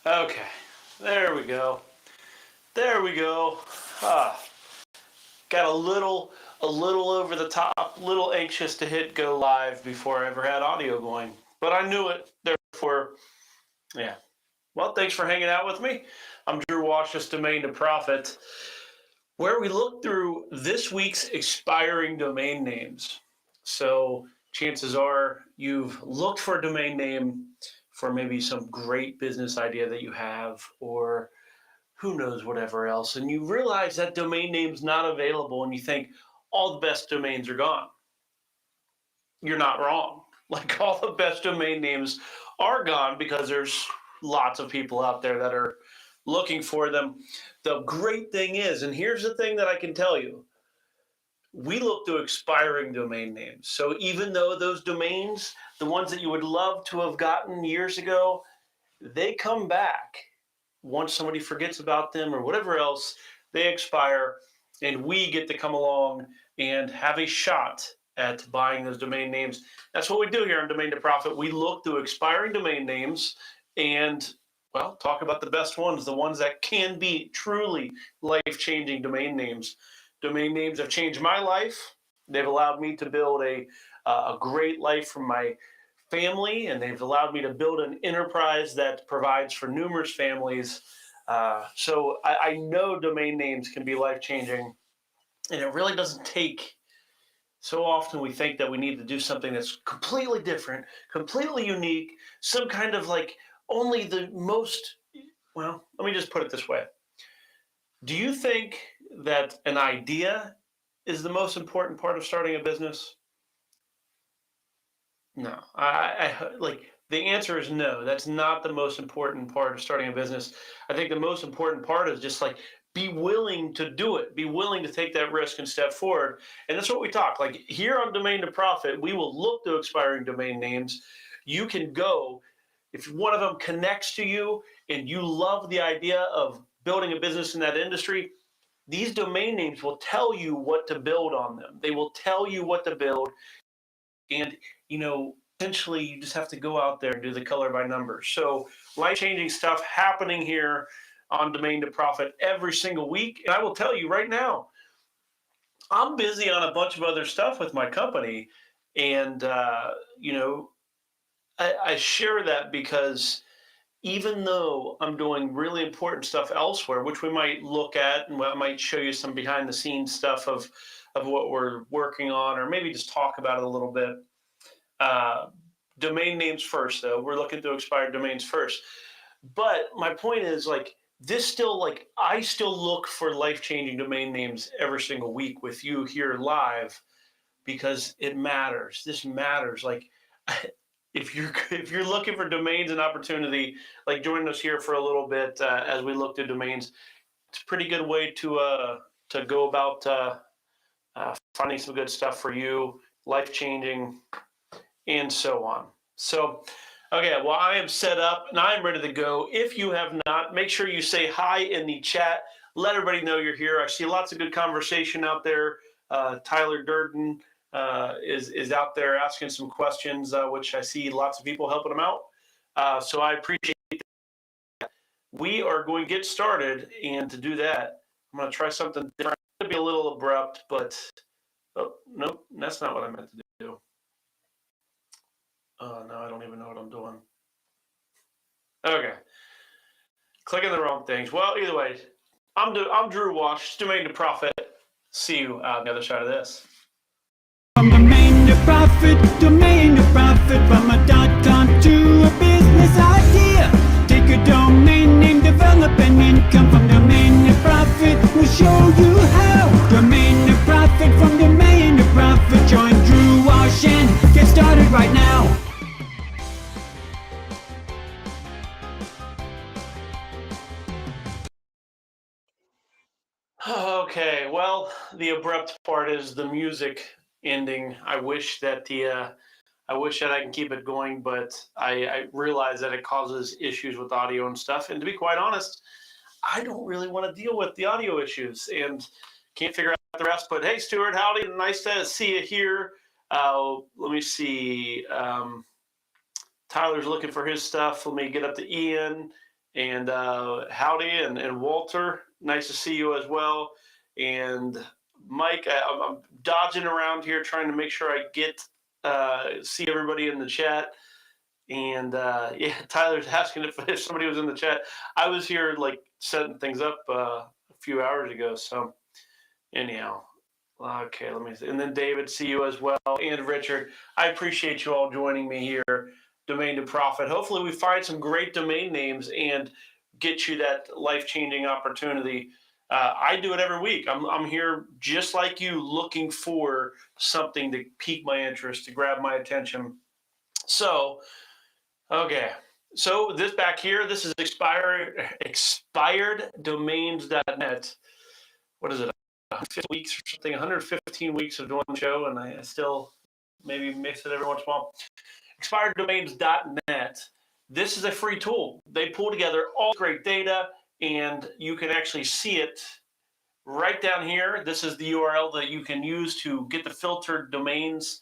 Okay, there we go. There we go. Ah, got a little over the top, little anxious to hit go live before I ever had audio going, but I knew it. Therefore, yeah. Well, thanks for hanging out with me. I'm Drew Wash's Domain to Profit, where we look through this week's expiring domain names. So chances are you've looked for a domain name for maybe some great business idea that you have, or who knows, whatever else, and you realize that domain name's not available and you think all the best domains are gone. You're not wrong. Like, all the best domain names are gone because there's lots of people out there that are looking for them. The great thing is, and here's the thing that I can tell you, we look to expiring domain names. So even though those domains, the ones that you would love to have gotten years ago, they come back once somebody forgets about them or whatever else, they expire, and we get to come along and have a shot at buying those domain names. That's what we do here on Domain to Profit. We look through expiring domain names and, well, talk about the best ones, the ones that can be truly life-changing domain names. Domain names have changed my life. They've allowed me to build a great life for my family, and they've allowed me to build an enterprise that provides for numerous families. So I know domain names can be life-changing, and it really doesn't take. So often we think that we need to do something that's completely different, completely unique, some kind of like only the most, well, let me just put it this way. Do you think that an idea is the most important part of starting a business? No, like the answer is no. That's not the most important part of starting a business. I think the most important part is just like be willing to do it, be willing to take that risk and step forward. And that's what we talk. Like here on Domain to Profit, we will look to expiring domain names. You can go, if one of them connects to you and you love the idea of building a business in that industry, these domain names will tell you what to build on them. They will tell you what to build. And, essentially you just have to go out there and do the color by numbers. So life-changing stuff happening here on Domain to Profit every single week. And I will tell you right now, I'm busy on a bunch of other stuff with my company. And, I share that because even though I'm doing really important stuff elsewhere, which we might look at, and I might show you some behind the scenes stuff of what we're working on, or maybe just talk about it a little bit. Domain names first, though. We're looking to expire domains first. But my point is, like, I still look for life-changing domain names every single week with you here live because it matters. This matters. Like, if you're looking for domains and opportunity, like join us here for a little bit as we look through domains. It's a pretty good way to go about finding some good stuff for you, life-changing, and so on. So, okay, well, I am set up and I'm ready to go. If you have not, make sure you say hi in the chat. Let everybody know you're here. I see lots of good conversation out there. Tyler Durden is out there asking some questions, which I see lots of people helping him out. So I appreciate that. We are going to get started, and to do that, I'm going to try something different. It's going to be a little abrupt, but oh, nope, that's not what I meant to do. Oh, no, I don't even know what I'm doing. Okay. Clicking the wrong things. Well, either way, I'm Drew Wash, Domain to Profit. See you on the other side of this. From domain to profit, from a .com to a business idea. Take a domain name, develop an income from domain to profit. We'll show you how. Domain to profit, from domain to profit. Join Drew Wash and get started right now. Okay, well, the abrupt part is the music ending. I wish that I can keep it going, but I realize that it causes issues with audio and stuff. And to be quite honest, I don't really want to deal with the audio issues and can't figure out the rest. But hey, Stuart, howdy, nice to see you here. Let me see. Tyler's looking for his stuff. Let me get up to Ian and Howdy and Walter. Nice to see you as well. And Mike, I'm dodging around here trying to make sure I get see everybody in the chat. And yeah, Tyler's asking if somebody was in the chat. I was here like setting things up a few hours ago. So anyhow, okay, let me see. And then David, see you as well. And Richard, I appreciate you all joining me here. Domain to Profit. Hopefully we find some great domain names and get you that life-changing opportunity. I do it every week. I'm here just like you, looking for something to pique my interest, to grab my attention. So, okay. So this back here, this is expireddomains.net. What is it? 150 weeks or something, 115 weeks of doing the show, and I still maybe mix it every once in a while. Expireddomains.net. This is a free tool. They pull together all great data, and you can actually see it right down here. This is the URL that you can use to get the filtered domains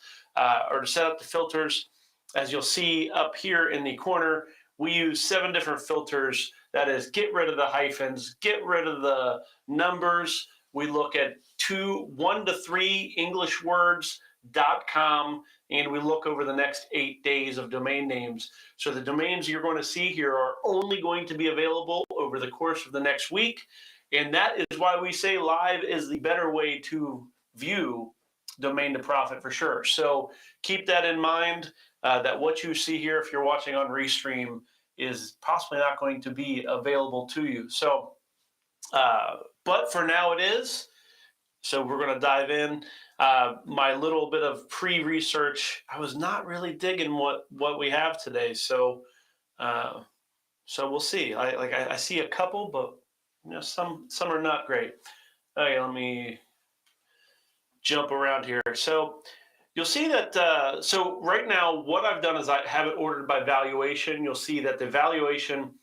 or to set up the filters. As you'll see up here in the corner, we use 7 different filters. That is, get rid of the hyphens, get rid of the numbers. We look at 1 to 3 English words.com, and we look over the next 8 days of domain names. So the domains you're going to see here are only going to be available over the course of the next week. And that is why we say live is the better way to view Domain to Profit for sure. So keep that in mind, that what you see here, if you're watching on Restream, is possibly not going to be available to you. So, but for now it is. So we're going to dive in. My little bit of pre-research, I was not really digging what we have today. So, so we'll see. I see a couple, but you know, some are not great. Okay, let me jump around here. So you'll see that. So right now, what I've done is I have it ordered by valuation. You'll see that the valuation.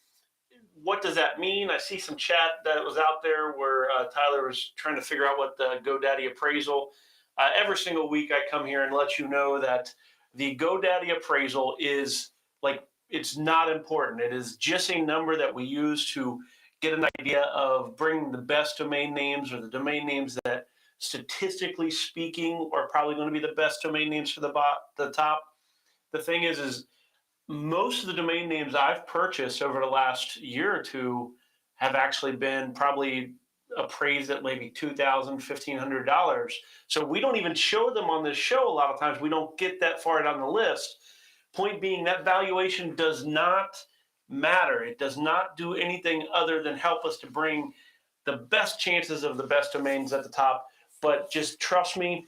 What does that mean? I see some chat that was out there where Tyler was trying to figure out what the GoDaddy appraisal. Every single week I come here and let you know that the GoDaddy appraisal is like, it's not important. It is just a number that we use to get an idea of bringing the best domain names, or the domain names that statistically speaking are probably going to be the best domain names for the top. The thing is most of the domain names I've purchased over the last year or two have actually been probably appraised at maybe $2,000, $1,500. So we don't even show them on this show. A lot of times we don't get that far down the list. Point being, that valuation does not matter. It does not do anything other than help us to bring the best chances of the best domains at the top. But just trust me,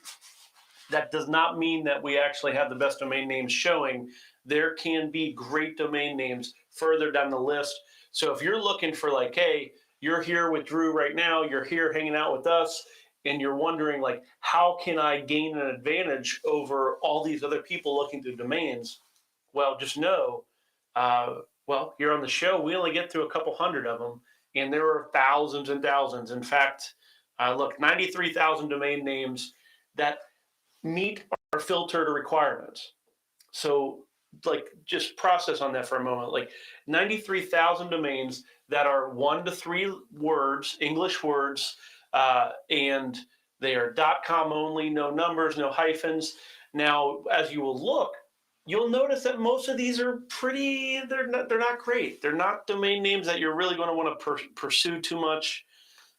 that does not mean that we actually have the best domain names showing. There can be great domain names further down the list. So if you're looking for like, hey, you're here with Drew right now, you're here hanging out with us, and you're wondering like, how can I gain an advantage over all these other people looking through domains? Well, just know, well, here on the show, we only get through a couple hundred of them, and there are thousands and thousands. In fact, look, 93,000 domain names that meet our filtered requirements. So like, just process on that for a moment. Like 93,000 domains that are 1 to 3 words, English words, and they are .com only, no numbers, no hyphens. Now, as you will look, you'll notice that most of these are pretty, they're not great. They're not domain names that you're really going to want to pursue too much.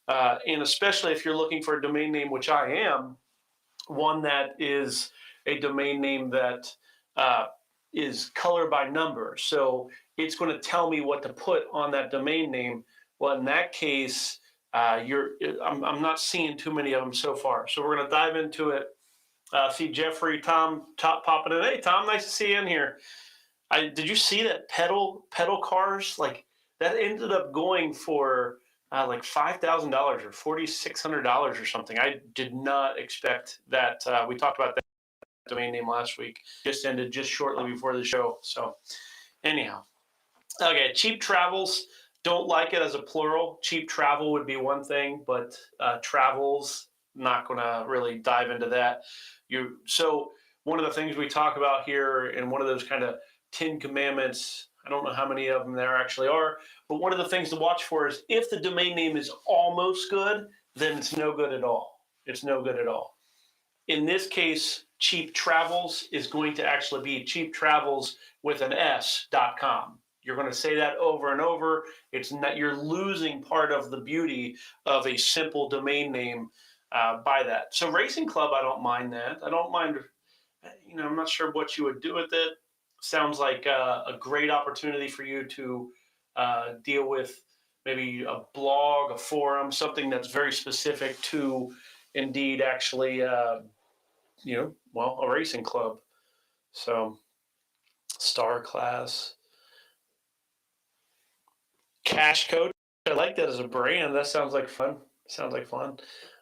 And especially if you're looking for a domain name, which I am, one that is a domain name that is color by number. So it's going to tell me what to put on that domain name. Well, in that case, I'm not seeing too many of them so far. So we're going to dive into it. See Jeffrey, Tom, top popping in. Hey, Tom, nice to see you in here. Did you see that pedal cars? Like, that ended up going for like $5,000 or $4,600 or something. I did not expect that. We talked about that domain name last week. Just ended just shortly before the show. So anyhow, okay, cheap travels. Don't like it as a plural. Cheap travel would be one thing, but travels, not going to really dive into that. So one of the things we talk about here, and one of those kind of Ten Commandments. I don't know how many of them there actually are, but one of the things to watch for is if the domain name is almost good, then it's no good at all. It's no good at all. In this case, Cheap Travels is going to actually be Cheap Travels with an S.com. You're going to say that over and over. It's not, you're losing part of the beauty of a simple domain name by that. So Racing Club, I don't mind that. I don't mind, I'm not sure what you would do with it. Sounds like a great opportunity for you to deal with maybe a blog, a forum, something that's very specific to indeed actually, a racing club. So Star Class, Cash Coach. I like that as a brand. That sounds like fun. Sounds like fun.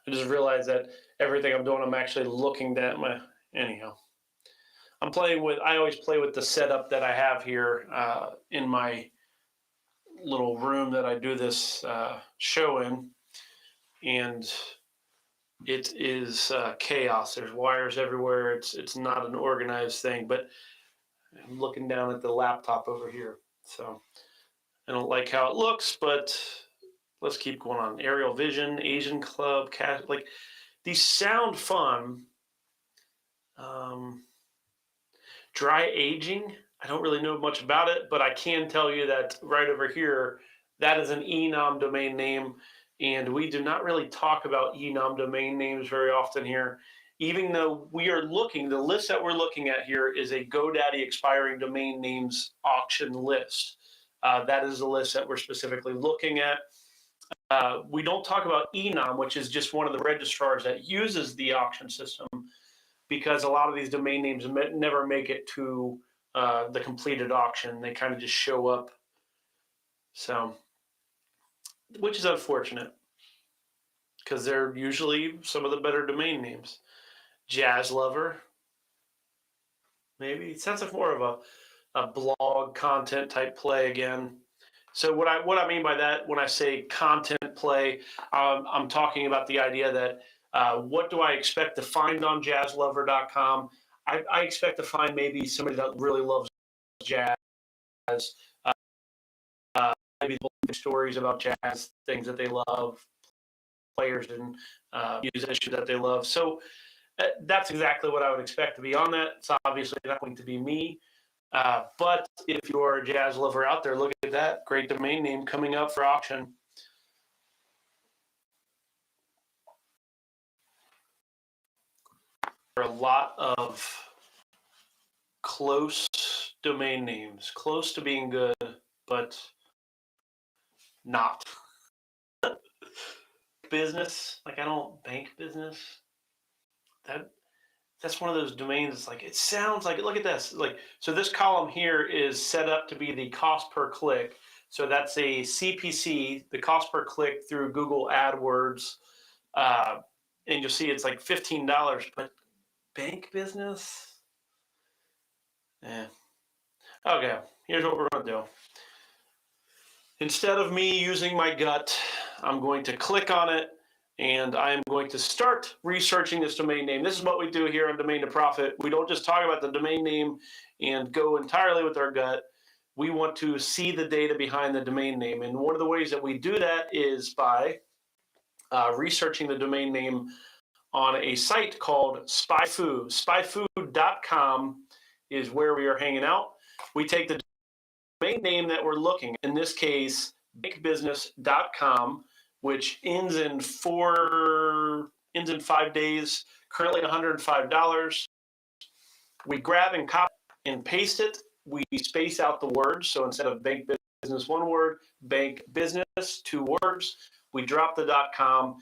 I just realized that everything I'm doing, I'm actually looking at anyhow. I always play with the setup that I have here in my little room that I do this show in. And it is chaos. There's wires everywhere. It's not an organized thing, but I'm looking down at the laptop over here. So I don't like how it looks, but let's keep going on. Aerial Vision, Asian Club, like these sound fun. Dry Aging, I don't really know much about it, but I can tell you that right over here, that is an enom domain name, and we do not really talk about enom domain names very often here, even though the list that we're looking at here is a GoDaddy expiring domain names auction list. That is the list that we're specifically looking at. We don't talk about enom, which is just one of the registrars that uses the auction system, because a lot of these domain names never make it to the completed auction. They kind of just show up. So, which is unfortunate, because they're usually some of the better domain names. Jazz Lover, maybe. It sounds like more of a blog content type play again. So what I mean by that when I say content play, I'm talking about the idea that what do I expect to find on jazzlover.com? I expect to find maybe somebody that really loves jazz, maybe stories about jazz, things that they love, players and musicians that they love. So that's exactly what I would expect to be on that. It's obviously not going to be me. But if you're a jazz lover out there, look at that great domain name coming up for auction. There are a lot of close domain names, close to being good, but not. Business, like I don't bank business. That's one of those domains. It's like, it sounds like, look at this. Like, so this column here is set up to be the cost per click. So that's a CPC, the cost per click through Google AdWords. And you'll see it's like $15, but bank business? Okay, here's what we're going to do. Instead of me using my gut, I'm going to click on it, and I'm going to start researching this domain name. This is what we do here on Domain to Profit. We don't just talk about the domain name and go entirely with our gut. We want to see the data behind the domain name. And one of the ways that we do that is by researching the domain name on a site called SpyFood. SpyFood.com is where we are hanging out. We take the domain name that we're looking, in this case, bankbusiness.com, which ends in 5 days, currently $105. We grab and copy and paste it. We space out the words. So instead of bank business, one word, bank business, 2 words, we drop the .com.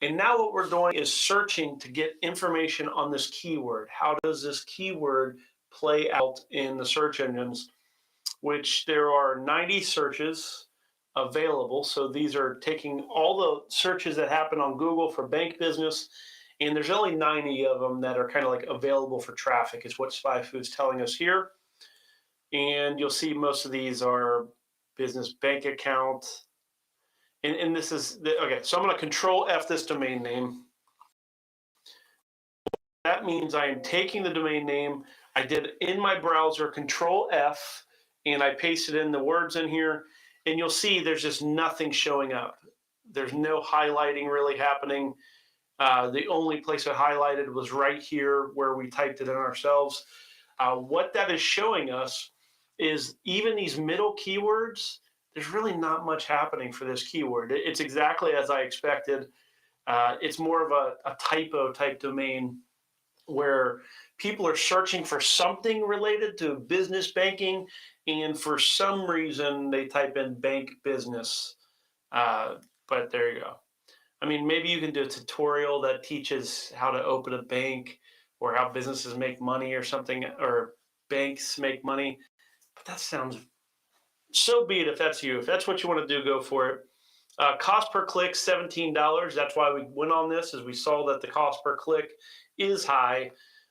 And now what we're doing is searching to get information on this keyword. How does this keyword play out in the search engines, which there are 90 searches available. So these are taking all the searches that happen on Google for bank business, and there's only 90 of them that are kind of like available for traffic, is what SpyFood's telling us here. And you'll see most of these are business bank account. And this is, okay, so I'm going to Control F this domain name. That means I am taking the domain name. I did in my browser Control F, and I pasted in the words in here, and you'll see there's just nothing showing up. There's no highlighting really happening. The only place I highlighted was right here where we typed it in ourselves. What that is showing us is even these middle keywords, there's really not much happening for this keyword. It's exactly as I expected. It's more of a typo type domain where people are searching for something related to business banking, and for some reason they type in bank business. But there you go. I mean, maybe you can do a tutorial that teaches how to open a bank or how businesses make money or something, or banks make money. But that sounds, so be it if that's you. If that's what you want to do, go for it. Cost per click, $17. That's why we went on this, is we saw that the cost per click is high.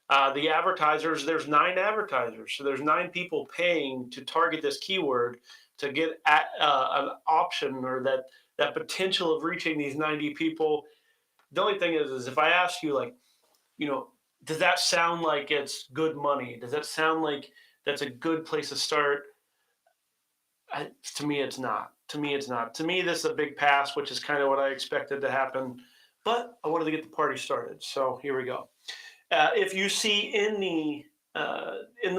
The advertisers, there's 9 advertisers. So there's 9 people paying to target this keyword to get an option, or that potential of reaching these 90 people. The only thing is if I ask you, like, does that sound like it's good money? Does that sound like that's a good place to start? To me, it's not. To me, it's not. To me, this is a big pass, which is kind of what I expected to happen. But I wanted to get the party started. So here we go. If you see in the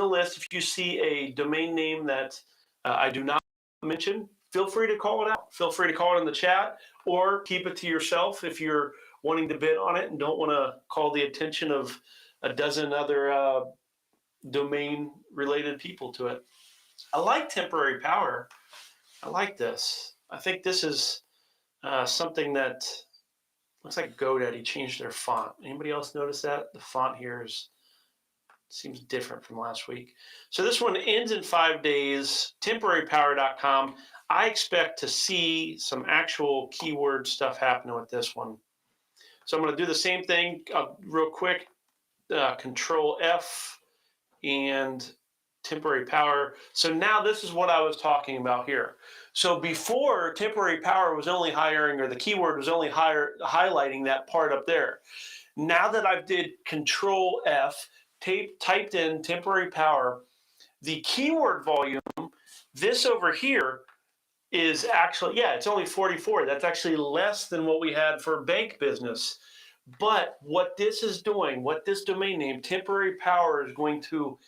list, if you see a domain name that I do not mention, feel free to call it out. Feel free to call it in the chat, or keep it to yourself if you're wanting to bid on it and don't want to call the attention of a dozen other domain-related people to it. I like temporary power. I like this. I think this is something that looks like GoDaddy changed their font. Anybody else notice that? The font here seems different from last week. So this one ends in 5 days, temporarypower.com. I expect to see some actual keyword stuff happening with this one. So I'm going to do the same thing real quick. Control F and temporary power. So now this is what I was talking about here. So before, temporary power was only hiring, or the keyword was only highlighting that part up there. Now that I've did Control F, typed in temporary power, the keyword volume, this over here, is actually, yeah, it's only 44. That's actually less than what we had for bank business. But what this is doing, what this domain name, temporary power, is going to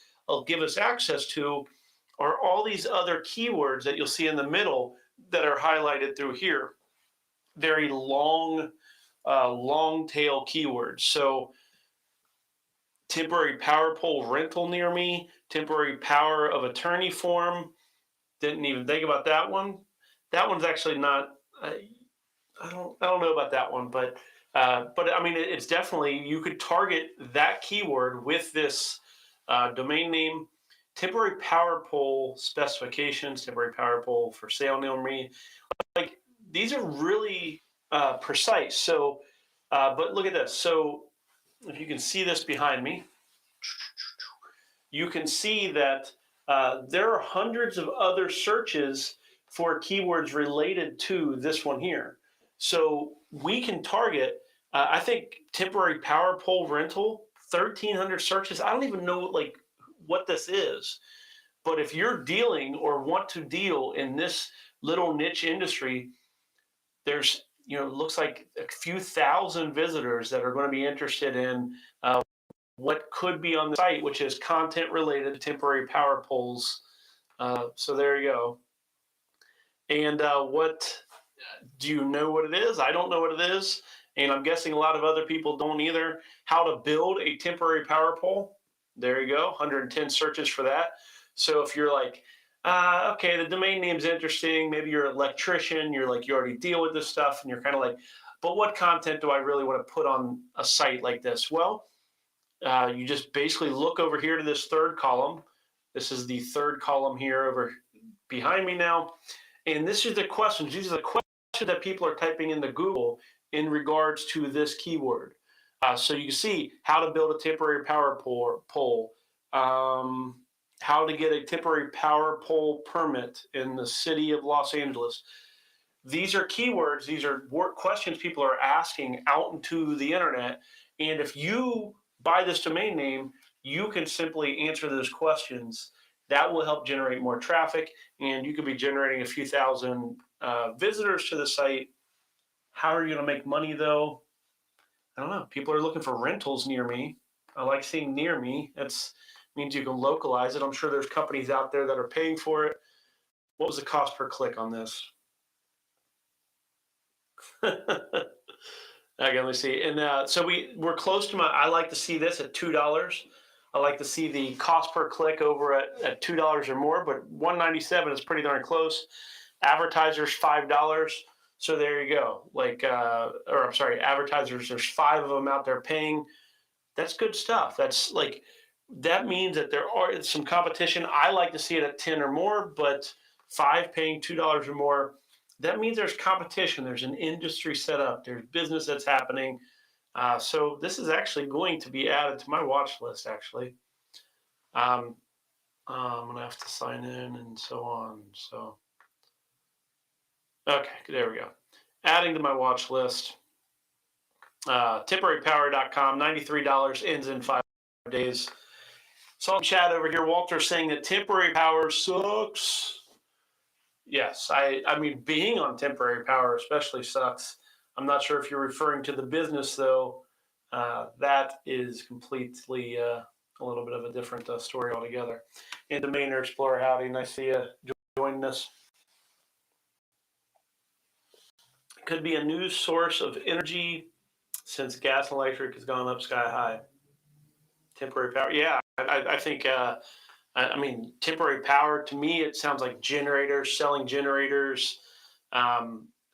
give us access to, are all these other keywords that you'll see in the middle that are highlighted through here. Very long tail keywords. So temporary power pole rental near me, temporary power of attorney form. Didn't even think about that one. That one's actually not. I don't know about that one, but I mean, it's definitely, you could target that keyword with this domain name. Temporary power pole specifications, temporary power pole for sale near me. Like, these are really precise. So, but look at this. So if you can see this behind me, you can see that there are hundreds of other searches for keywords related to this one here. So we can target, I think, temporary power pole rental, 1,300 searches. I don't even know like what this is, but if you're dealing or want to deal in this little niche industry, there's, looks like a few thousand visitors that are going to be interested in what could be on the site, which is content related to temporary power poles. So there you go. And what, do you know what it is? I don't know what it is. And I'm guessing a lot of other people don't either. How to build a temporary power pole. There you go, 110 searches for that. So if you're like, okay, the domain name's interesting. Maybe you're an electrician. You're like, you already deal with this stuff. And you're kind of like, but what content do I really want to put on a site like this? Well, you just basically look over here to this third column. This is the third column here over behind me now. And this is the questions. These are the questions that people are typing into Google in regards to this keyword. So you can see how to build a temporary power pole, how to get a temporary power pole permit in the city of Los Angeles. These are keywords. These are questions people are asking out into the internet. And if you buy this domain name, you can simply answer those questions. That will help generate more traffic, and you could be generating a few thousand visitors to the site. How are you going to make money though? I don't know. People are looking for rentals near me. I like seeing near me. That's means you can localize it. I'm sure there's companies out there that are paying for it. What was the cost per click on this? Okay, let me see. And so we're close to I like to see this at $2. I like to see the cost per click over at $2 or more, but $1.97 is pretty darn close. Advertisers $5. So there you go. Or I'm sorry, advertisers. There's 5 of them out there paying. That's good stuff. That means that there are some competition. I like to see it at 10 or more, but 5 paying $2 or more. That means there's competition. There's an industry set up. There's business that's happening. So this is actually going to be added to my watch list, actually. I'm going to have to sign in and so on. So, okay, there we go. Adding to my watch list. Temporarypower.com, $93, ends in 5 days. Saw in chat over here, Walter saying that temporary power sucks. Yes, I mean, being on temporary power especially sucks. I'm not sure if you're referring to the business, though. That is completely a little bit of a different story altogether. And Domainer Explorer, howdy, nice to see you joining us. Could be a new source of energy since gas and electric has gone up sky high. Temporary power, yeah, I think. I mean, temporary power, to me, it sounds like generators, selling generators,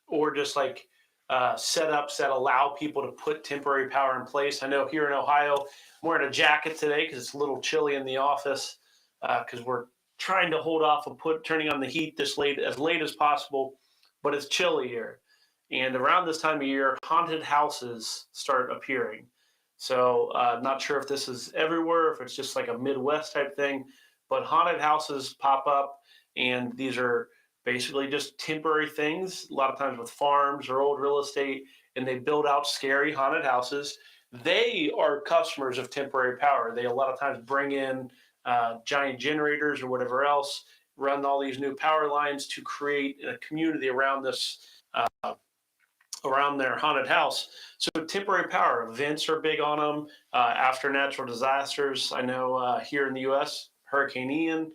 or just like setups that allow people to put temporary power in place. I know here in Ohio, I'm wearing a jacket today because it's a little chilly in the office because we're trying to hold off of turning on the heat as late as possible, but it's chilly here. And around this time of year, haunted houses start appearing. So not sure if this is everywhere, if it's just like a Midwest type thing, but haunted houses pop up, and these are basically just temporary things, a lot of times with farms or old real estate, and they build out scary haunted houses. They are customers of temporary power. They a lot of times bring in giant generators or whatever else, run all these new power lines to create a community around this around their haunted house. So temporary power events are big on them after natural disasters. I know here in the U.S., Hurricane Ian,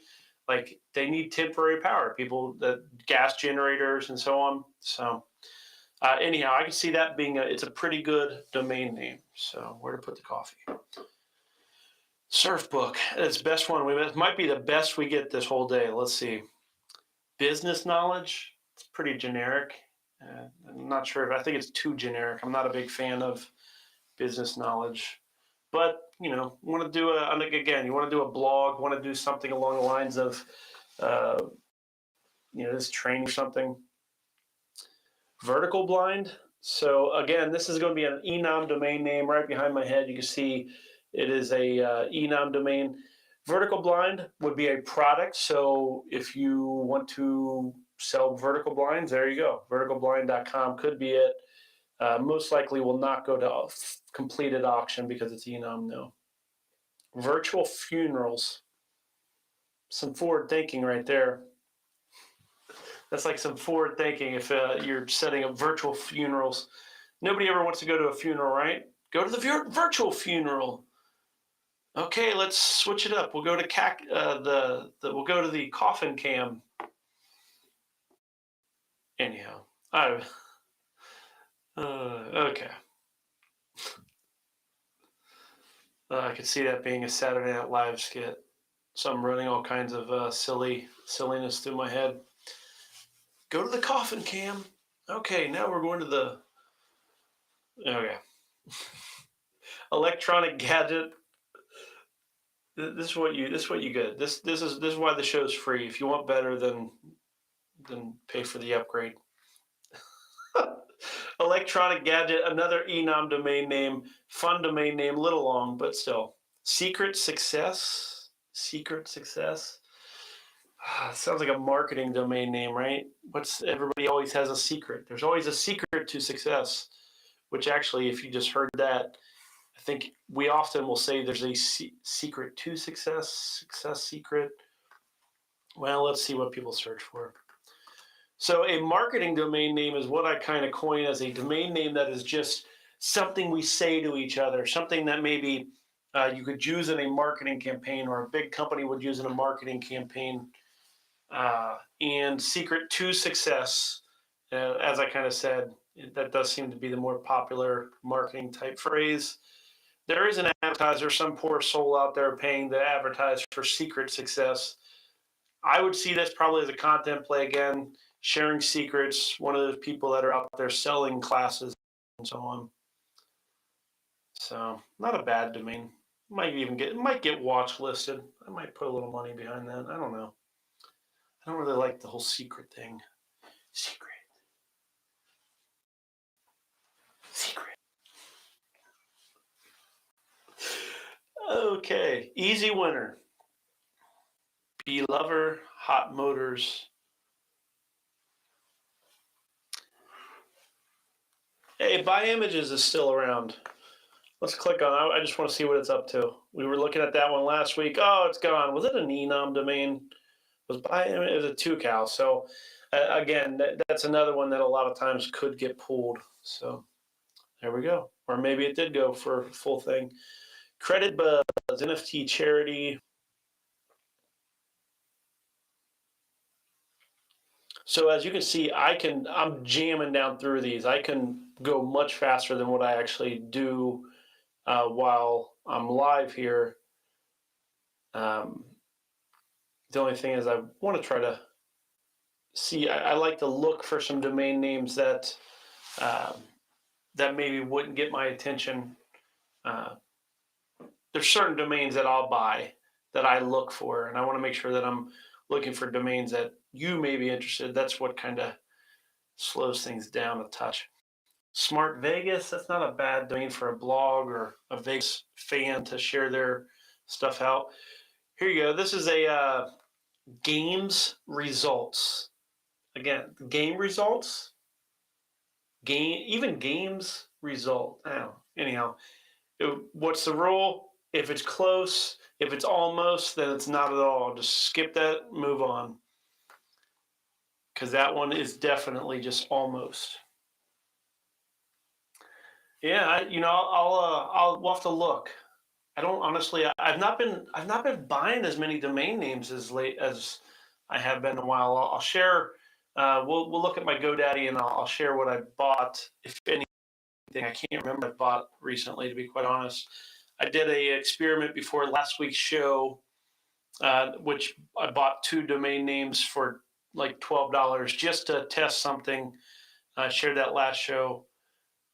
like they need temporary power. People, the gas generators and so on. So anyhow, I can see that being it's a pretty good domain name. So where to put the coffee? Surfbook. It's best one. It might be the best we get this whole day. Let's see. Business knowledge. It's pretty generic. I'm not sure if I think it's too generic. I'm not a big fan of business knowledge, but you know, want to do you want to do a blog, want to do something along the lines of, this training something. Vertical blind. So again, this is going to be an enum domain name right behind my head. You can see it is a enum domain. Vertical blind would be a product. So if you want to sell vertical blinds, there you go. Verticalblind.com could be it. Most likely will not go to completed auction because it's enum no. Virtual funerals. Some forward thinking right there. That's like some forward thinking if you're setting up virtual funerals. Nobody ever wants to go to a funeral, right? Go to the virtual funeral. Okay, let's switch it up. We'll go to we'll go to the coffin cam. Anyhow, okay. I could see that being a Saturday Night Live skit. So I'm running all kinds of silliness through my head. Go to the coffin cam. Okay, now we're going to the. Okay. Electronic gadget. This is what you get. This is why the show's free. If you want better, then pay for the upgrade. Electronic gadget, another enum domain name, fun domain name, little long, but still. Secret success. Sounds like a marketing domain name, right? Everybody always has a secret. There's always a secret to success, which actually, if you just heard that, I think we often will say there's a secret to success secret. Well, let's see what people search for. So a marketing domain name is what I kind of coin as a domain name that is just something we say to each other, something that maybe you could use in a marketing campaign, or a big company would use in a marketing campaign. And secret to success, as I kind of said, that does seem to be the more popular marketing type phrase. There is an advertiser, some poor soul out there paying to advertise for secret success. I would see this probably as a content play again, sharing secrets, one of those people that are out there selling classes and so on. So not a bad domain. Might get watch listed. I might put a little money behind that. I don't know. I don't really like the whole secret thing. Secret. Okay, easy winner. Belover, Hot Motors. Hey, Buy Images is still around. Let's click on it. I just want to see what it's up to. We were looking at that one last week. Oh, it's gone. Was it an enum domain? It was a 2cal. So again, that's another one that a lot of times could get pulled. So there we go. Or maybe it did go for a full thing. Credit Buzz, NFT charity. So as you can see, I'm jamming down through these. I can go much faster than what I actually do while I'm live here. The only thing is I want to try to see, I like to look for some domain names that that maybe wouldn't get my attention. There's certain domains that I'll buy that I look for, and I want to make sure that I'm looking for domains that you may be interested. That's what kind of slows things down a touch. Smart Vegas, that's not a bad domain for a blog or a Vegas fan to share their stuff out. Here you go. This is a games results. Again, game results, even games result. Anyhow, what's the rule? If it's close, if it's almost, then it's not at all. Just skip that, move on. Because that one is definitely just almost. Yeah, we'll have to look. I don't honestly. I've not been buying as many domain names as I have been in a while. I'll share. We'll look at my GoDaddy and I'll share what I bought, if anything. I can't remember what I bought recently, to be quite honest. I did an experiment before last week's show, which I bought 2 domain names for like $12 just to test something. I shared that last show.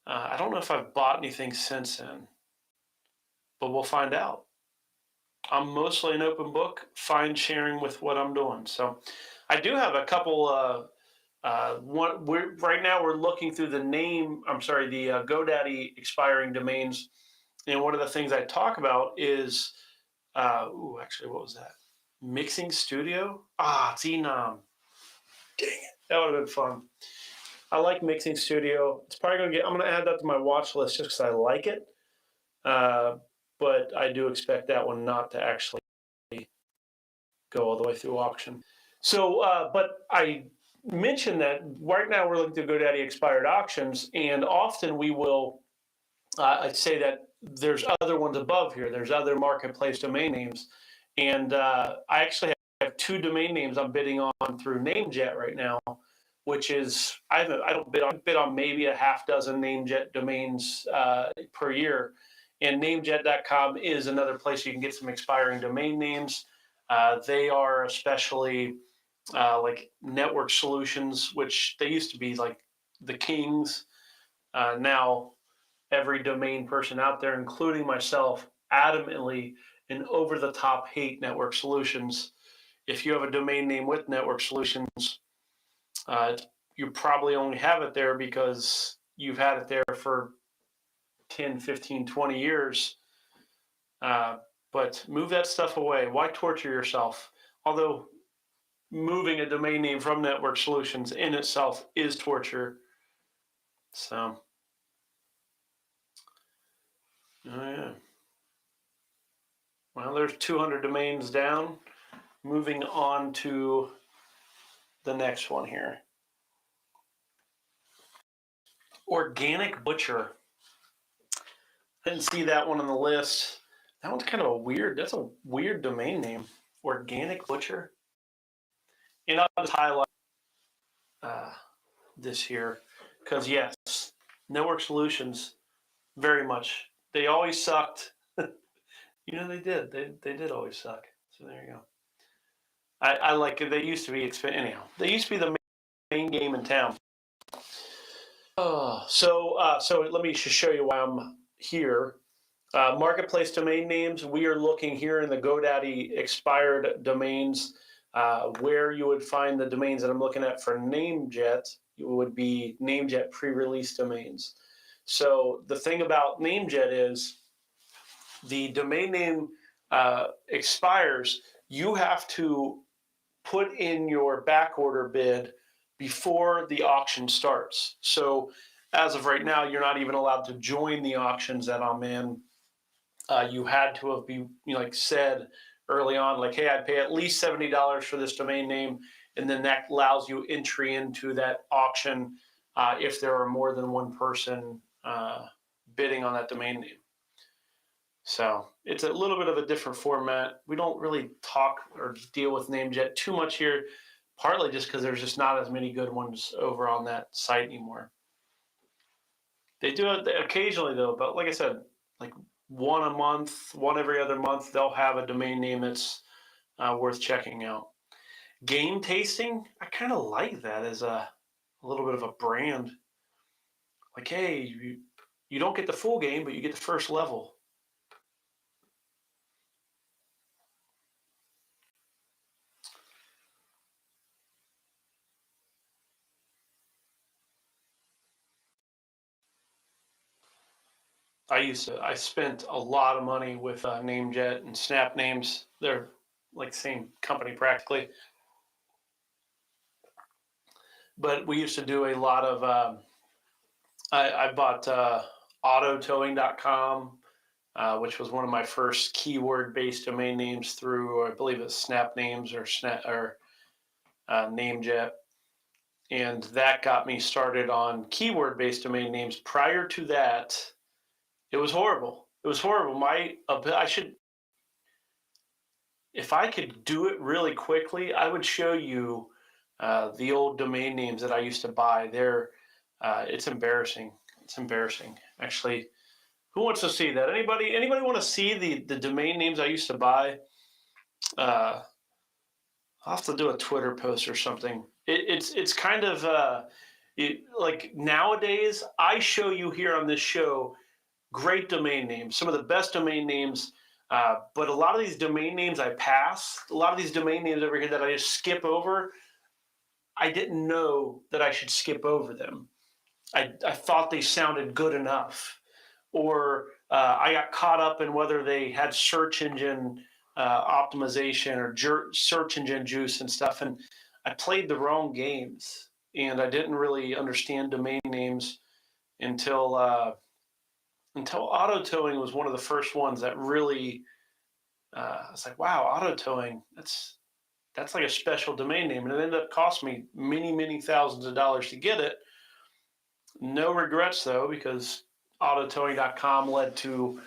I don't know if I've bought anything since then, but we'll find out. I'm mostly an open book, fine sharing with what I'm doing. So I do have a couple. Right now we're looking through the GoDaddy expiring domains, and one of the things I talk about is, actually, what was that? Mixing Studio. It's enum. Dang it, that would have been fun. I like Mixing Studio. It's probably I'm going to add that to my watch list just because I like it. But I do expect that one not to actually go all the way through auction. So, but I mentioned that right now we're looking to GoDaddy expired auctions, and often we will I'd say that there's other ones above here. There's other marketplace domain names. And I actually have 2 domain names I'm bidding on through Namejet right now, which is, I don't bid on maybe a half dozen Namejet domains per year. And namejet.com is another place you can get some expiring domain names. They are especially like network solutions, which they used to be like the kings. Now, every domain person out there, including myself, adamantly and over-the-top hate network solutions. If you have a domain name with network solutions, you probably only have it there because you've had it there for 10, 15, 20 years. But move that stuff away. Why torture yourself? Although moving a domain name from network solutions in itself is torture. So Oh, yeah. Well, there's 200 domains down. Moving on to the next one here. Organic Butcher. I didn't see that one on the list. That one's kind of that's a weird domain name. Organic Butcher. And I'll just highlight this here because, yes, Network Solutions, very much. They always sucked. They did. They did always suck. So there you go. I like it. They used to be anyhow. They used to be the main game in town. So let me just show you why I'm here. Marketplace domain names. We are looking here in the GoDaddy expired domains, where you would find the domains that I'm looking at for NameJet. It would be NameJet pre-release domains. So the thing about NameJet is the domain name expires. You have to put in your back order bid before the auction starts. So as of right now, you're not even allowed to join the auctions that I'm in. You had to have said early on, like, hey, I'd pay at least $70 for this domain name, and then that allows you entry into that auction if there are more than one person bidding on that domain name. So it's a little bit of a different format. We don't really talk or deal with NameJet too much here, partly just because there's just not as many good ones over on that site anymore. They do it occasionally though, but like I said, like one a month, one every other month, they'll have a domain name that's worth checking out. Game Tasting, I kind of like that as a little bit of a brand. Like, hey, you don't get the full game, but you get the first level. I spent a lot of money with NameJet and Snap Names. They're like the same company practically. But we used to do a lot of, I bought autotowing.com, which was one of my first keyword-based domain names through, I believe it's Snap Names or NameJet. And that got me started on keyword-based domain names. Prior to that, it was horrible. It was horrible. If I could do it really quickly, I would show you the old domain names that I used to buy. It's embarrassing. It's embarrassing. Actually, who wants to see that? Anybody want to see the domain names I used to buy? I'll have to do a Twitter post or something. It's kind of like nowadays, I show you here on this show great domain names, some of the best domain names, but a lot of these domain names I pass. A lot of these domain names over here that I just skip over, I didn't know that I should skip over them. I thought they sounded good enough, or I got caught up in whether they had search engine optimization or search engine juice and stuff, and I played the wrong games, and I didn't really understand domain names until auto towing was one of the first ones that really I was like, wow, auto towing, that's like a special domain name, and it ended up costing me many thousands of dollars to get it. No regrets though, because autotowing.com led to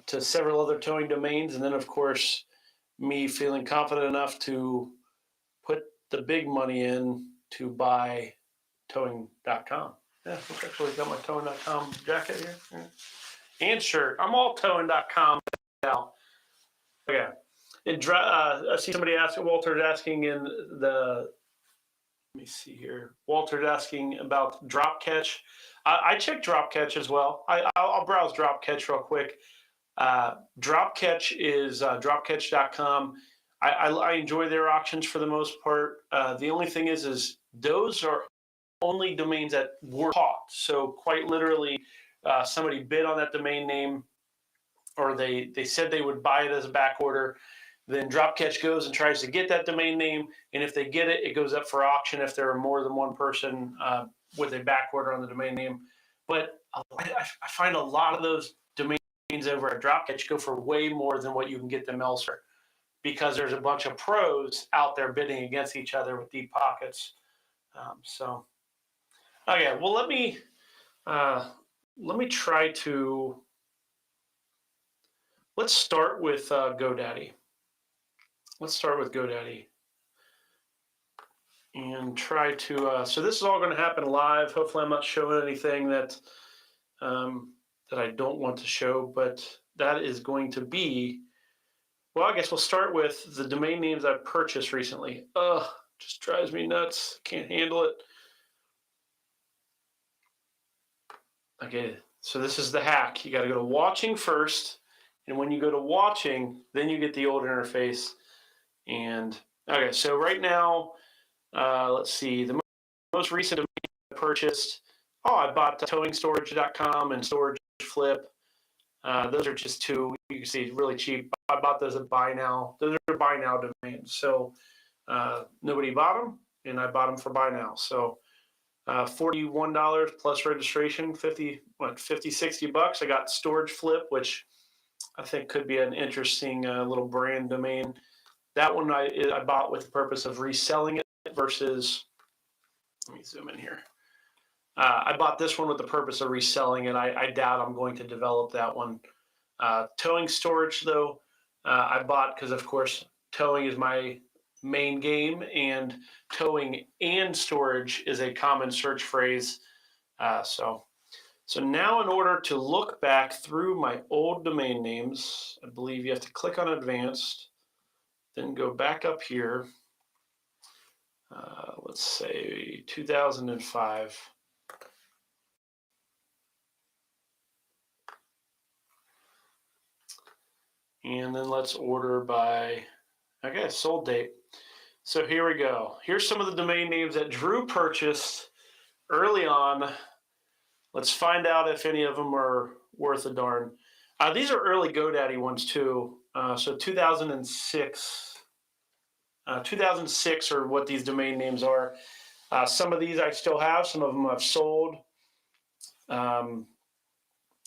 several other towing domains, and then of course me feeling confident enough to put the big money in to buy towing.com. Yeah, I've actually got my towing.com jacket here. Yeah. And shirt. I'm all towing.com now. Okay. I see somebody asking, Walter's asking in the, let me see here. Walter's asking about Dropcatch. I check Dropcatch as well. I'll browse Dropcatch real quick. Dropcatch is dropcatch.com. I enjoy their auctions for the most part. The only thing is those are only domains that were caught. So quite literally, somebody bid on that domain name, or they said they would buy it as a back order. Then Dropcatch goes and tries to get that domain name, and if they get it, it goes up for auction if there are more than one person with a back order on the domain name. But I find a lot of those domain over at Dropkit go for way more than what you can get them elsewhere, because there's a bunch of pros out there bidding against each other with deep pockets. Okay, well, let me try to, let's start with GoDaddy. Let's start with GoDaddy and try to, so this is all going to happen live. Hopefully I'm not showing anything that, that I don't want to show, but that is going to be, well, I guess we'll start with the domain names I've purchased recently. Ugh, just drives me nuts. Can't handle it. Okay, so this is the hack. You got to go to watching first, and when you go to watching, then you get the old interface. And okay, so right now, let's see, the most recent domain I purchased. Oh, I bought towingstorage.com and Storage Flip. Those are just two. You can see really cheap. I bought those at Buy Now. Those are Buy Now domains. So nobody bought them, and I bought them for Buy Now. So $41 plus registration, 60 bucks. I got Storage Flip, which I think could be an interesting little brand domain. That one I bought with the purpose of reselling it versus, let me zoom in here. I bought this one with the purpose of reselling it. I doubt I'm going to develop that one. Towing storage, though, I bought because, of course, towing is my main game, and towing and storage is a common search phrase. So now, in order to look back through my old domain names, I believe you have to click on Advanced, then go back up here. Let's say 2005. And then let's order by, okay, sold date. So here we go. Here's some of the domain names that Drew purchased early on. Let's find out if any of them are worth a darn. These are early GoDaddy ones too. So 2006 are what these domain names are. Some of these I still have. Some of them I've sold.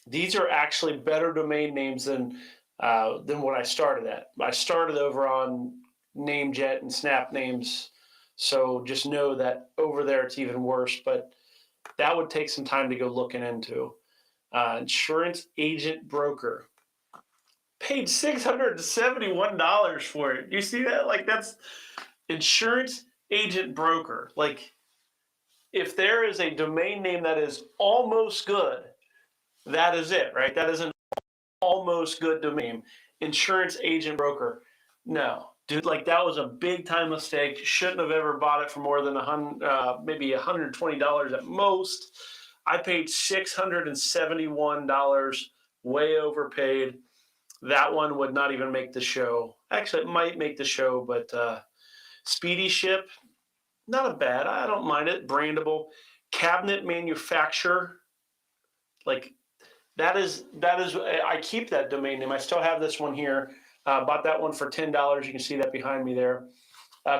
These are actually better domain names than what I started at. I started over on Namejet and Snap Names, so just know that over there it's even worse, but that would take some time to go looking into. Insurance Agent Broker. Paid $671 for it. You see that? Like, that's Insurance Agent Broker. Like, if there is a domain name that is almost good, that is it, right? That is an almost good domain. Insurance Agent Broker. No, dude, like, that was a big time mistake. Shouldn't have ever bought it for more than maybe $120 at most. I paid $671, way overpaid. That one would not even make the show. Actually, it might make the show, but Speedy Ship, not a bad. I don't mind it. Brandable. Cabinet Manufacturer, like, that is. I keep that domain name. I still have this one here. Bought that one for $10. You can see that behind me there.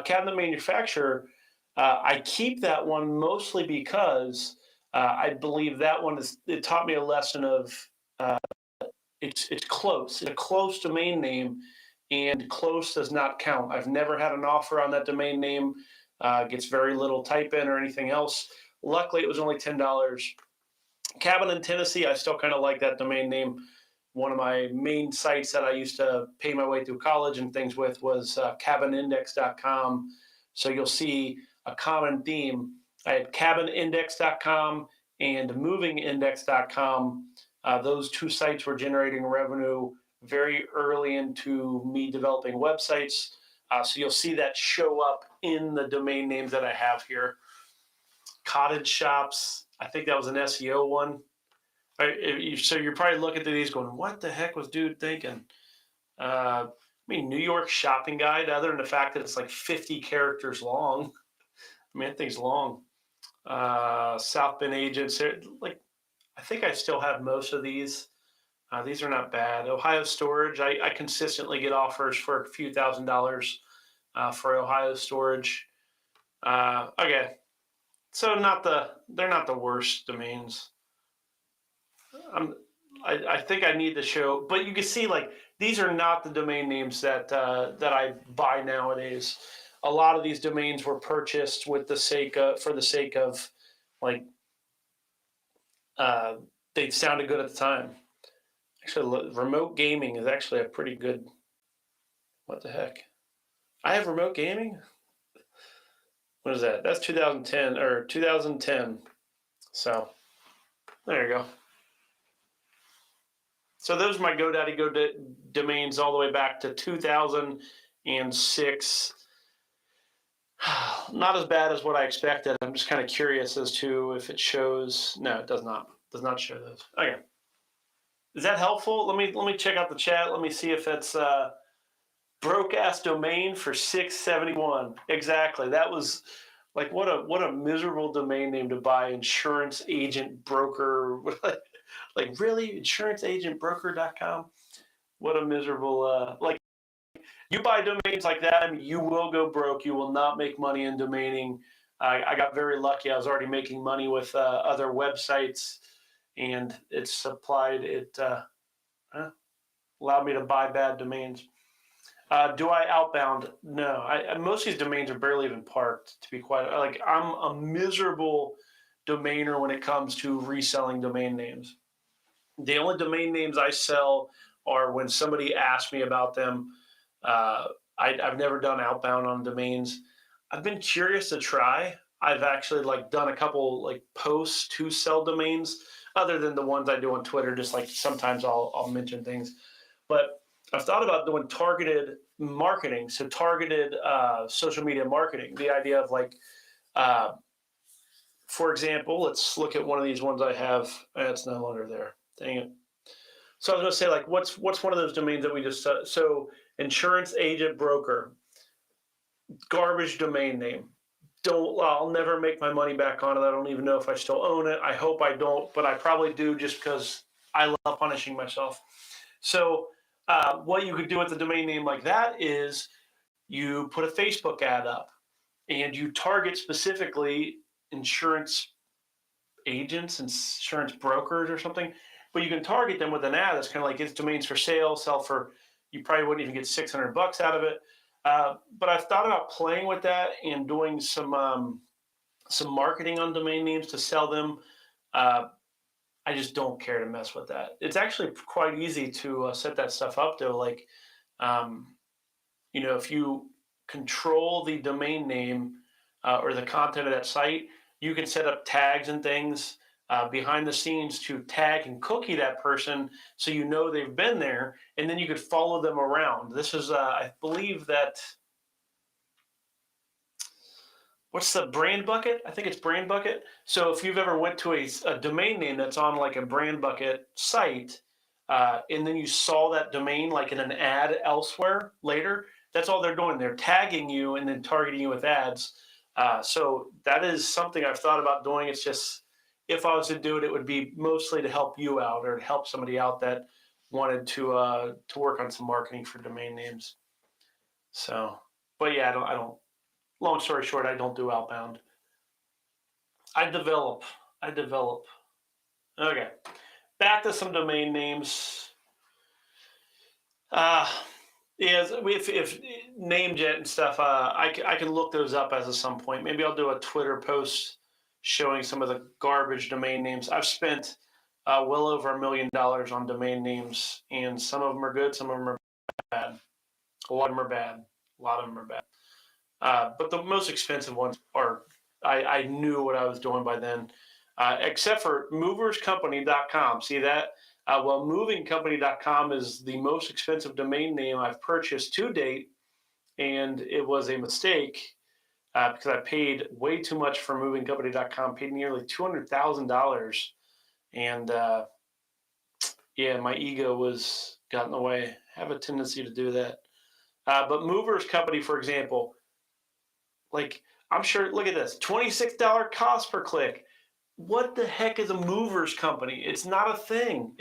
Cabinet Manufacturer. I keep that one mostly because I believe that one it taught me a lesson of it's close. It's a close domain name, and close does not count. I've never had an offer on that domain name. Gets very little type in or anything else. Luckily, it was only $10. Cabin in Tennessee, I still kind of like that domain name. One of my main sites that I used to pay my way through college and things with was cabinindex.com. So you'll see a common theme. I had cabinindex.com and movingindex.com. Those two sites were generating revenue very early into me developing websites. So you'll see that show up in the domain names that I have here. Cottage Shops, I think that was an SEO one. So you're probably looking through these going, what the heck was dude thinking? I mean, New York Shopping Guide, other than the fact that it's like 50 characters long. I mean, that thing's long. South Bend Agents, like, I think I still have most of these. These are not bad. Ohio Storage, I consistently get offers for a few $1,000s for Ohio Storage. Okay, so they're not the worst domains. I think I need to show, but you can see like these are not the domain names that that I buy nowadays. A lot of these domains were purchased with the sake of, for the sake of like uh, they sounded good at the time. Actually, remote gaming is actually a pretty good. What the heck? I have remote gaming. What is that? That's 2010 or 2010. So there you go. So those are my GoDaddy domains all the way back to 2006. Not as bad as what I expected. I'm just kind of curious as to if it shows. No, it does not. It does not show those. Okay. Is that helpful? Let me check out the chat. Let me see if it's broke ass domain for 671. Exactly. That was like what a miserable domain name to buy. Insurance agent broker. Like really, insuranceagentbroker.com. What a miserable like. You buy domains like that, I mean, you will go broke. You will not make money in domaining. I got very lucky. I was already making money with other websites, and it supplied it allowed me to buy bad domains. Do I outbound? No. Most of these domains are barely even parked. To be quite like, I'm a miserable domainer when it comes to reselling domain names. The only domain names I sell are when somebody asks me about them. I've never done outbound on domains. I've been curious to try. I've actually like done a couple like posts to sell domains, other than the ones I do on Twitter. Just like sometimes I'll mention things, but I've thought about doing targeted marketing. So targeted social media marketing. The idea of like, for example, let's look at one of these ones I have. It's no longer there. Dang it. So I was going to say, like, what's one of those domains that we just so insurance agent broker, garbage domain name. I'll never make my money back on it. I don't even know if I still own it. I hope I don't, but I probably do, just because I love punishing myself. So what you could do with a domain name like that is you put a Facebook ad up and you target specifically insurance agents, insurance brokers or something. But you can target them with an ad that's kind of like, it's domains for sale, sell for, you probably wouldn't even get $600 out of it. But I've thought about playing with that and doing some marketing on domain names to sell them. I just don't care to mess with that. It's actually quite easy to set that stuff up though. Like, if you control the domain name or the content of that site, you can set up tags and things behind the scenes to tag and cookie that person, so you know they've been there, and then you could follow them around. This is, I believe that, what's the brand bucket? I think it's brand bucket. So if you've ever went to a domain name that's on like a brand bucket site, and then you saw that domain like in an ad elsewhere later, that's all they're doing. They're tagging you and then targeting you with ads. So that is something I've thought about doing. It's just, if I was to do it, it would be mostly to help you out or to help somebody out that wanted to work on some marketing for domain names. So, but yeah, I don't. Long story short, I don't do outbound. I develop. Okay, back to some domain names. If Namejet and stuff, I can look those up as of some point. Maybe I'll do a Twitter post showing some of the garbage domain names. I've spent well over $1 million on domain names, and some of them are good, some of them are bad. A lot of them are bad. But the most expensive ones are, I knew what I was doing by then, except for moverscompany.com. See that? Well, movingcompany.com is the most expensive domain name I've purchased to date, and it was a mistake. Because I paid way too much for movingcompany.com, paid nearly $200,000. And yeah, my ego got in the way. I have a tendency to do that. But Movers Company, for example, like, I'm sure, look at this, $26 cost per click. What the heck is a Movers Company? It's not a thing.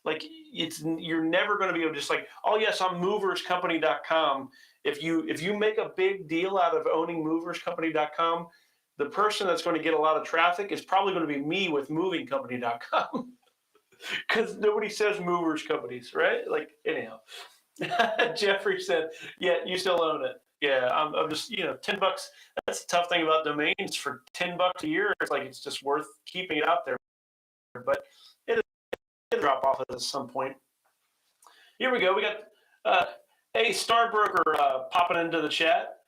Like, you're never going to be able to just like, oh yes, I'm moverscompany.com. If you make a big deal out of owning moverscompany.com, the person that's going to get a lot of traffic is probably going to be me with movingcompany.com. Because nobody says movers companies, right? Like, anyhow. Jeffrey said, yeah, you still own it. Yeah, I'm just, $10. That's the tough thing about domains. For $10 a year, it's like it's just worth keeping it out there. But it'll drop off at some point. Here we go. We got a Star Broker popping into the chat.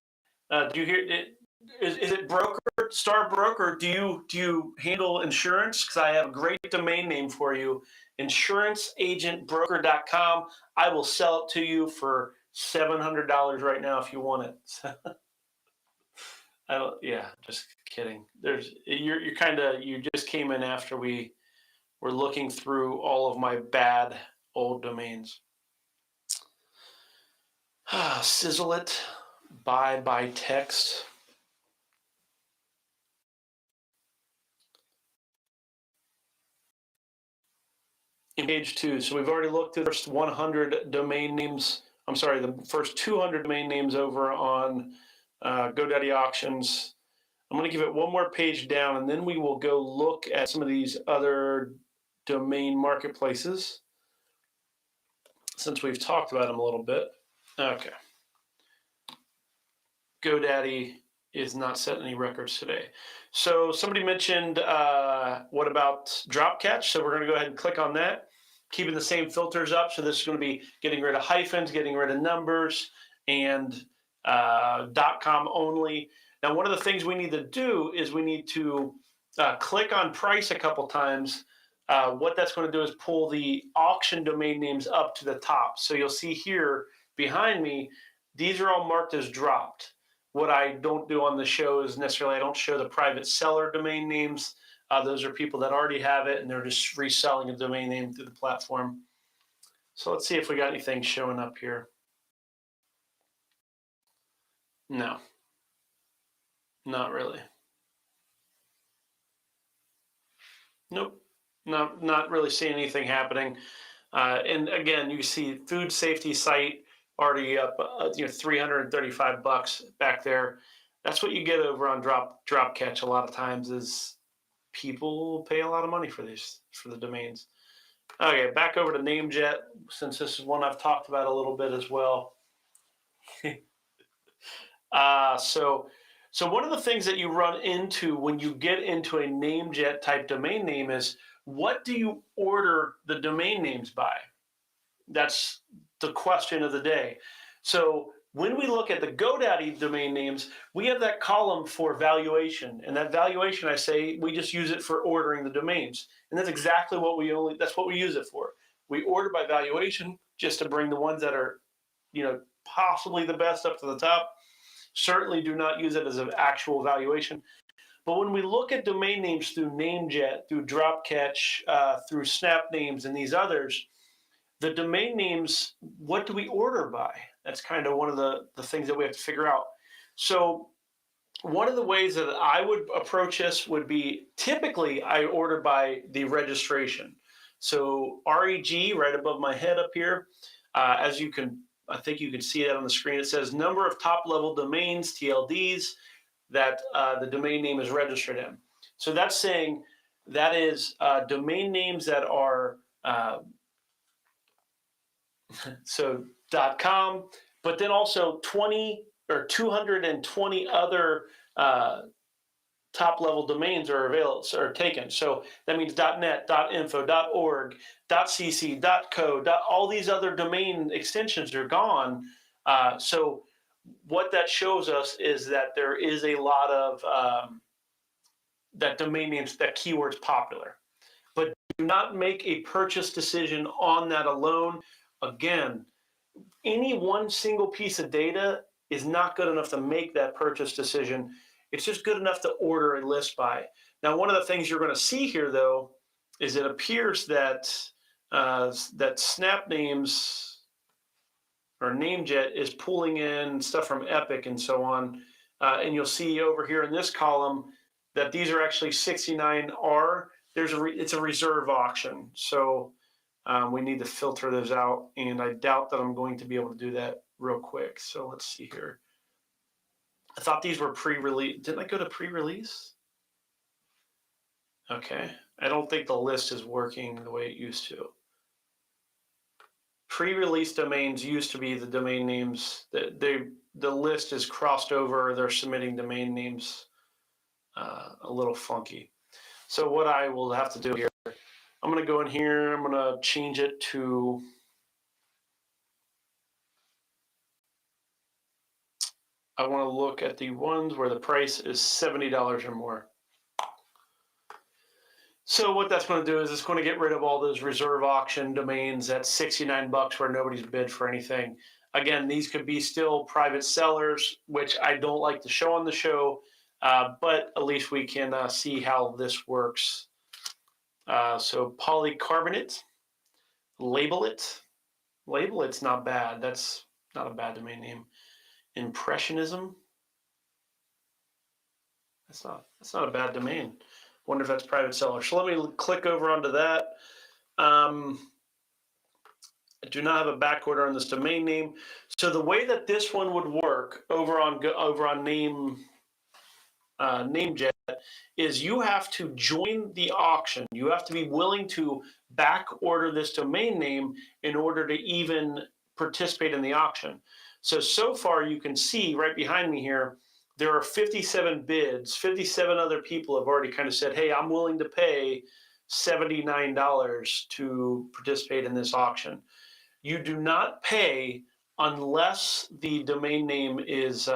Do you hear it? Is it broker, Star Broker? Do you handle insurance? Because I have a great domain name for you, insuranceagentbroker.com. I will sell it to you for $700 right now if you want it. Yeah, just kidding. You just came in after we were looking through all of my bad old domains. Sizzle it, buy by text. Page 2. So we've already looked at the first 100 domain names. I'm sorry, the first 200 domain names over on GoDaddy Auctions. I'm going to give it one more page down, and then we will go look at some of these other domain marketplaces, since we've talked about them a little bit. Okay. GoDaddy is not setting any records today. So somebody mentioned, what about drop catch? So we're going to go ahead and click on that, keeping the same filters up. So this is going to be getting rid of hyphens, getting rid of numbers, and .com only. Now, one of the things we need to do is we need to click on price a couple times. What that's going to do is pull the auction domain names up to the top. So you'll see here behind me, these are all marked as dropped. What I don't do on the show is necessarily I don't show the private seller domain names. Those are people that already have it, and they're just reselling a domain name through the platform. So let's see if we got anything showing up here. No, not really. Nope, not really seeing anything happening. And again, you see food safety site already up, $335 back there. That's what you get over on drop catch. A lot of times is people pay a lot of money for the domains. Okay, back over to Namejet, since this is one I've talked about a little bit as well. So one of the things that you run into when you get into a Namejet type domain name is, what do you order the domain names by? That's the question of the day. So when we look at the GoDaddy domain names, we have that column for valuation, and that valuation, I say, we just use it for ordering the domains, and that's exactly what that's what we use it for. We order by valuation just to bring the ones that are, possibly the best up to the top. Certainly do not use it as an actual valuation. But when we look at domain names through Namejet, through Dropcatch, through Snap Names, and these others, the domain names, what do we order by? That's kind of one of the things that we have to figure out. So one of the ways that I would approach this would be, typically I order by the registration. So REG right above my head up here, I think you can see that on the screen. It says number of top level domains, TLDs, that the domain name is registered in. So that's saying that is domain names that are so .com, but then also 20 or 220 other top level domains are available, are taken. So that means .net, .info, .org, .cc, .co, all these other domain extensions are gone. So what that shows us is that there is a lot of that domain names, that keywords popular. But do not make a purchase decision on that alone. Again, any one single piece of data is not good enough to make that purchase decision. It's just good enough to order a list by. Now, one of the things you're going to see here, though, is it appears that that Snap Names or Namejet is pulling in stuff from Epic and so on. And you'll see over here in this column that these are actually 69R. It's a reserve auction. So we need to filter those out, and I doubt that I'm going to be able to do that real quick. So let's see here. I thought these were pre-release. Didn't I go to pre-release? Okay, I don't think the list is working the way it used to. Pre-release domains used to be the domain names that the list is crossed over. They're submitting domain names a little funky. So what I will have to do here, I'm going to go in here. I'm going to change it to I want to look at the ones where the price is $70 or more. So what that's going to do is it's going to get rid of all those reserve auction domains at $69 where nobody's bid for anything. Again, these could be still private sellers, which I don't like to show on the show, but at least we can see how this works. So polycarbonate, label it. Label it's not bad. That's not a bad domain name. Impressionism. That's not a bad domain. Wonder if that's private seller. So let me click over onto that. I do not have a back order on this domain name. So the way that this one would work over on Namejet is you have to join the auction. You have to be willing to back order this domain name in order to even participate in the auction. So far you can see right behind me here, there are 57 bids. 57 other people have already kind of said, hey, I'm willing to pay $79 to participate in this auction. You do not pay unless the domain name is,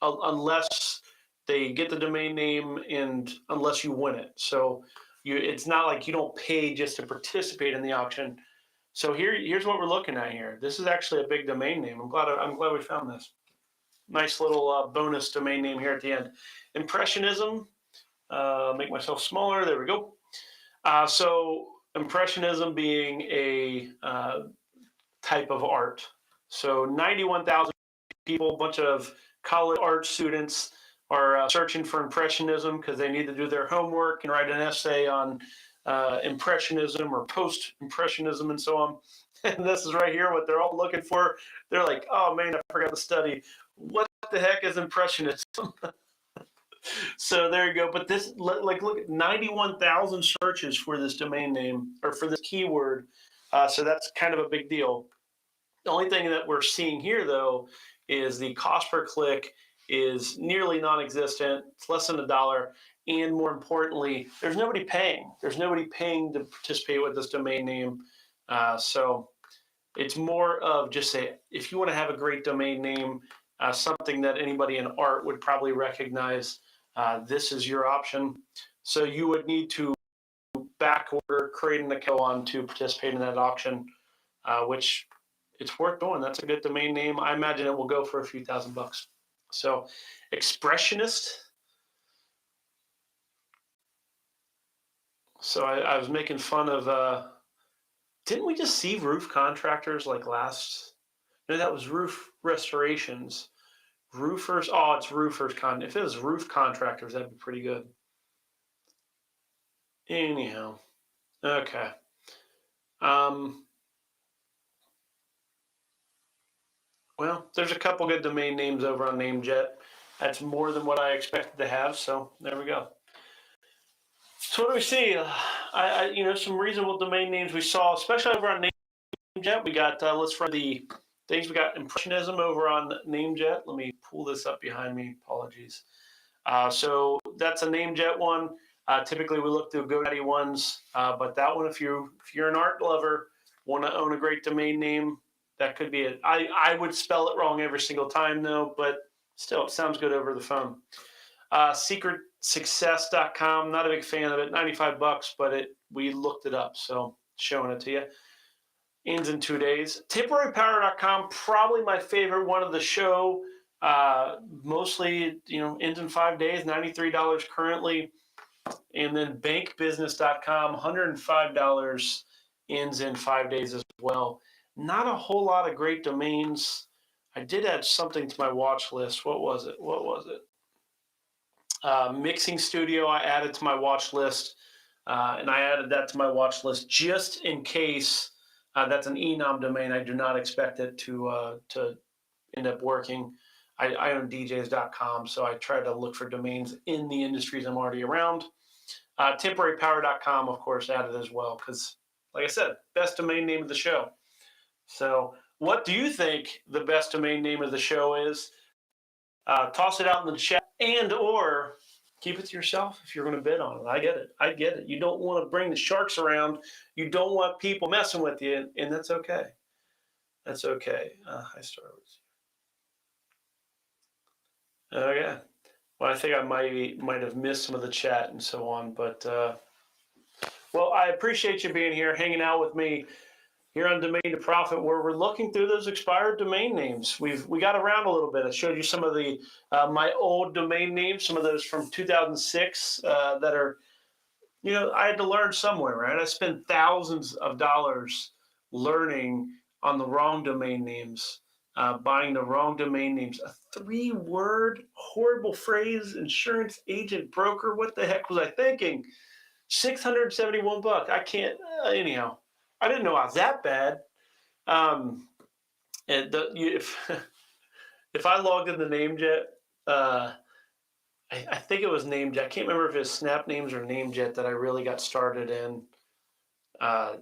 unless they get the domain name and unless you win it. So it's not like you don't pay just to participate in the auction. So here's what we're looking at here. This is actually a big domain name. I'm glad we found this. Nice little bonus domain name here at the end. Impressionism, make myself smaller, there we go. So Impressionism being a type of art. So 91,000 people, a bunch of college art students are searching for Impressionism because they need to do their homework and write an essay on Impressionism or post-Impressionism and so on. And this is right here what they're all looking for. They're like, oh man, I forgot to study. What the heck is Impressionism? So there you go. But this, like, look at 91,000 searches for this domain name or for this keyword. So that's kind of a big deal. The only thing that we're seeing here, though, is the cost per click is nearly non-existent. It's less than $1. And more importantly, there's nobody paying. There's nobody paying to participate with this domain name. So it's more of just if you want to have a great domain name, something that anybody in art would probably recognize, this is your option. So you would need to back order, create an account to participate in that auction, which it's worth doing. That's a good domain name. I imagine it will go for a few $1,000. So Expressionist. So I was making fun of, didn't we just see roof contractors like last? No, that was roof restorations. Roofers, oh, it's roofers. If it was roof contractors, that'd be pretty good. Anyhow, okay. Well, there's a couple good domain names over on Namejet. That's more than what I expected to have, so there we go. So what do we see? Some reasonable domain names we saw, especially over on Namejet. We got, let's run the things. We got Impressionism over on Namejet. Let me pull this up behind me. Apologies. So that's a Namejet one. Typically, we look through GoDaddy ones, but that one, if you're an art lover, want to own a great domain name, that could be it. I would spell it wrong every single time, though, but still, it sounds good over the phone. SecretSuccess.com, not a big fan of it. $95, but we looked it up, so showing it to you. Ends in 2 days. TemporaryPower.com, probably my favorite one of the show. Mostly, ends in 5 days, $93 currently. And then BankBusiness.com, $105, ends in 5 days as well. Not a whole lot of great domains. I did add something to my watch list. What was it? Mixing Studio I added to my watch list, and I added that to my watch list just in case. That's an enom domain. I do not expect it to end up working. I own DJs.com, so I try to look for domains in the industries I'm already around. Temporarypower.com, of course, added as well, because, like I said, best domain name of the show. So what do you think the best domain name of the show is? Toss it out in the chat, and or keep it to yourself if you're going to bid on it. I get it. I get it. You don't want to bring the sharks around. You don't want people messing with you, and that's okay. That's okay. Hi, Star Wars. Okay. Well, I think I might have missed some of the chat and so on, but well, I appreciate you being here, hanging out with me here on Domain to Profit, where we're looking through those expired domain names. We got around a little bit. I showed you some of the my old domain names, some of those from 2006 that are, I had to learn somewhere, right? I spent thousands of dollars learning on the wrong domain names, buying the wrong domain names. A 3-word horrible phrase, insurance agent broker. What the heck was I thinking? $671. I can't. Anyhow, I didn't know I was that bad. If if I logged in the NameJet, I think it was NameJet. I can't remember if it was Snap Names or NameJet that I really got started in.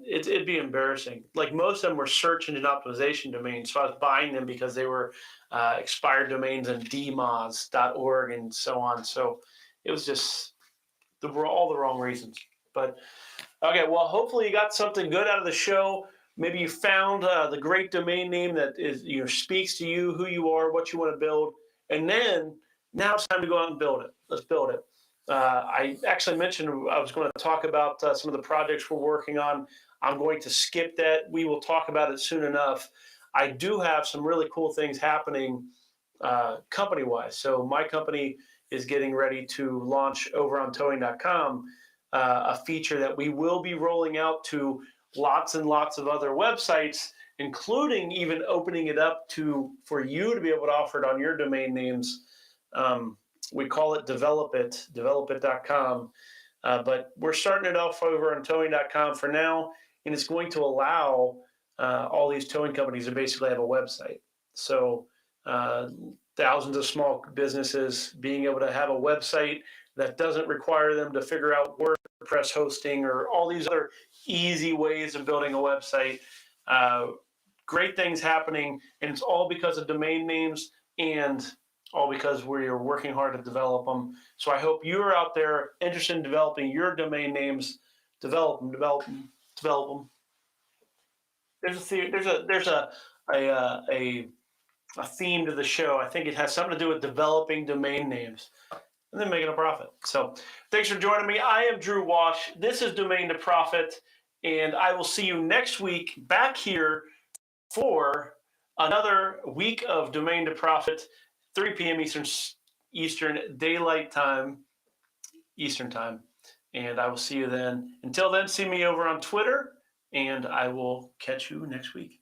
It'd be embarrassing. Like, most of them were search engine optimization domains, so I was buying them because they were expired domains and dmoz.org and so on. So it was just all the wrong reasons. But okay, well, hopefully you got something good out of the show. Maybe you found the great domain name that is speaks to you, who you are, what you want to build, and then now it's time to go out and build it. Let's build it. I actually mentioned I was going to talk about some of the projects we're working on. I'm going to skip that. We will talk about it soon enough. I do have some really cool things happening company-wise. So my company is getting ready to launch over on towing.com a feature that we will be rolling out to lots and lots of other websites, including even opening it up for you to be able to offer it on your domain names. We call it developit.com, but we're starting it off over on towing.com for now, and it's going to allow all these towing companies to basically have a website. So thousands of small businesses being able to have a website that doesn't require them to figure out WordPress hosting or all these other easy ways of building a website. Great things happening, and it's all because of domain names and all because we're working hard to develop them. So I hope you're out there interested in developing your domain names. Develop them. There's a theme to the show. I think it has something to do with developing domain names and then making a profit. So thanks for joining me. I am Drew Wash. This is Domain to Profit, and I will see you next week back here for another week of Domain to Profit, 3 p.m. Eastern Daylight Time, Eastern Time. And I will see you then. Until then, see me over on Twitter, and I will catch you next week.